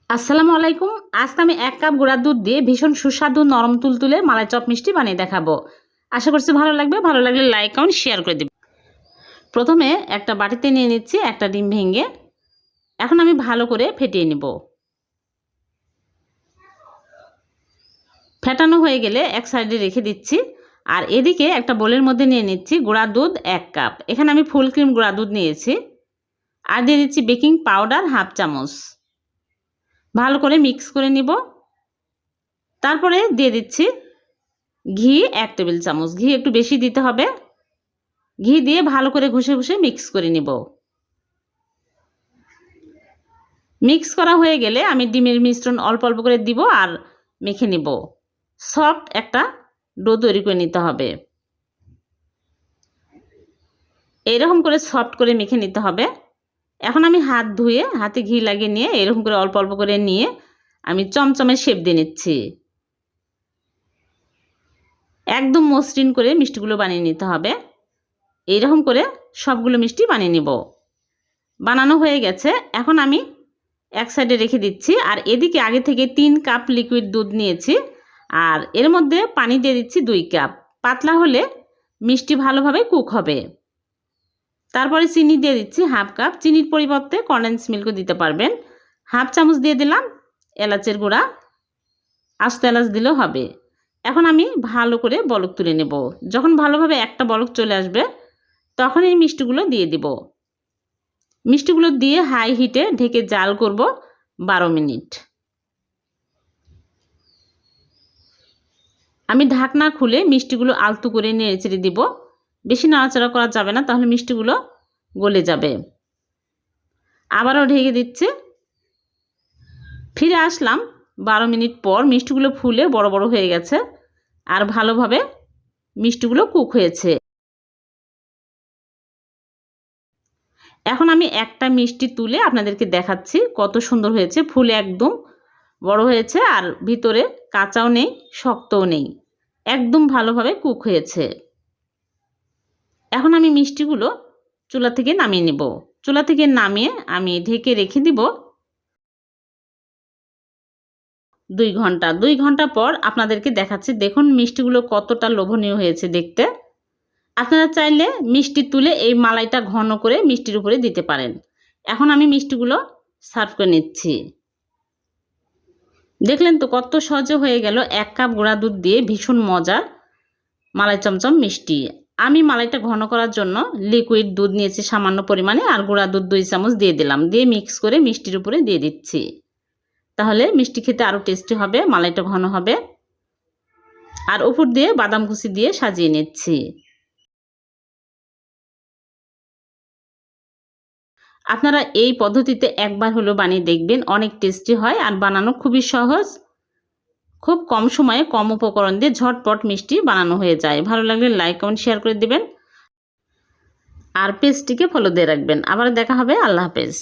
আসসালামু আলাইকুম। আজকে আমি 1 কাপ গুঁড়া দুধ দিয়ে ভীষণ সুস্বাদু নরম তুলতুলে মালাই চপ মিষ্টি বানিয়ে দেখাবো। আশা করছি ভালো লাগবে। ভালো লাগলে লাইক কমেন্ট শেয়ার করে দিবেন। প্রথমে একটা বাটিতে নিয়ে নিচ্ছি একটা ডিম ভেঙে। এখন আমি ভালো করে ফেটিয়ে নিব। ফেটানো হয়ে গেলে এক সাইডে রেখে দিচ্ছি। আর এদিকে একটা বোলের মধ্যে নিয়ে নিচ্ছি গুঁড়া দুধ 1 কাপ। এখানে আমি ফুল ক্রিম গুঁড়া দুধ নিয়েছি। আর দিয়ে দিচ্ছি বেকিং পাউডার হাফ চামচ। ভালো করে মিক্স করে নিব। তারপরে দিয়ে দিচ্ছি ঘি 1 টেবিল চামচ। ঘি একটু বেশি দিতে হবে। ঘি দিয়ে ভালো করে ঘষে ঘষে মিক্স করে নিব। মিক্স করা হয়ে গেলে আমি ডিমের মিশ্রণ অল্প অল্প করে দিব আর মেখে নিব। সফট একটা ডো তৈরি করে নিতে হবে। এইরকম করে সফট করে মেখে নিতে হবে। এখন আমি হাত ধুয়ে হাতে ঘি লাগিয়ে নিয়ে এরকম করে অল্প অল্প করে নিয়ে আমি চমচমের শেপ দিয়ে নিচ্ছি। একদম মসৃণ করে মিষ্টিগুলো বানিয়ে নিতে হবে। এইরকম করে সবগুলো মিষ্টি বানিয়ে নিব। বানানো হয়ে গেছে। এখন আমি এক সাইডে রেখে দিচ্ছি। আর এদিকে আগে থেকে 3 কাপ লিকুইড দুধ নিয়েছি। আর এর মধ্যে পানি দিয়ে দিচ্ছি 2 কাপ। পাতলা হলে মিষ্টি ভালোভাবে কুক হবে। তারপরে চিনি দিয়ে দিচ্ছি হাফ কাপ। চিনির পরিবর্তে কনডেন্স মিল্কও দিতে পারবেন। হাফ চামচ দিয়ে দিলাম এলাচের গুঁড়া। আস্ত এলাচ দিলেও হবে। এখন আমি ভালো করে বলক তুলে নেব। যখন ভালোভাবে একটা বলক চলে আসবে তখন এই মিষ্টিগুলো দিয়ে দিব। মিষ্টিগুলো দিয়ে হাই হিটে ঢেকে জাল করব 12 মিনিট। আমি ঢাকনা খুলে মিষ্টিগুলো আলতু করে নেড়েচেড়ে দিব। বেশি নাড়াচাড়া করা যাবে না, তাহলে মিষ্টিগুলো গলে যাবে। আবারও ঢেকে দিচ্ছি। ফিরে আসলাম 12 মিনিট পর। মিষ্টিগুলো ফুলে বড় বড় হয়ে গেছে আর ভালোভাবে মিষ্টিগুলো কুক হয়েছে। এখন আমি একটা মিষ্টি তুলে আপনাদেরকে দেখাচ্ছি কত সুন্দর হয়েছে। ফুলে একদম বড় হয়েছে আর ভিতরে কাঁচাও নেই শক্তও নেই, একদম ভালোভাবে কুক হয়েছে। এখন আমি মিষ্টিগুলো চুলা থেকে নামিয়ে নেব। চুলা থেকে নামিয়ে আমি ঢেকে রেখে দিব 2 ঘন্টা। 2 ঘন্টা পর আপনাদেরকে দেখাচ্ছি। দেখুন মিষ্টিগুলো কতটা লোভনীয় হয়েছে দেখতে। আপনারা চাইলে মিষ্টি তুলে এই মালাইটা ঘন করে মিষ্টির উপরে দিতে পারেন। এখন আমি মিষ্টিগুলো সার্ভ করে নিচ্ছি। দেখলেন তো কত সহজে হয়ে গেল 1 কাপ গুঁড়া দুধ দিয়ে ভীষণ মজার মালাই চমচম মিষ্টি। আমি মালাইটা ঘন করার জন্য লিকুইড দুধ নিয়েছি সামান্য পরিমাণে আর গুঁড়া দুধ 2 চামচ দিয়ে দিলাম। দিয়ে মিক্স করে মিষ্টির উপরে দিয়ে দিচ্ছি। তাহলে মিষ্টি খেতে আরও টেস্টি হবে, মালাইটা ঘন হবে। আর উপর দিয়ে বাদাম কুচি দিয়ে সাজিয়ে নিচ্ছি। আপনারা এই পদ্ধতিতে একবার হলেও বানিয়ে দেখবেন, অনেক টেস্টি হয় আর বানানো খুবই সহজ। খুব কম সময়ে কম উপকরণ দিয়ে ঝটপট মিষ্টি বানানো হয়ে যায়। ভালো লাগলে লাইক কমেন্ট শেয়ার করে দিবেন আর পেজটিকে ফলো দিয়ে রাখবেন। আবার দেখা হবে। আল্লাহ হাফেজ।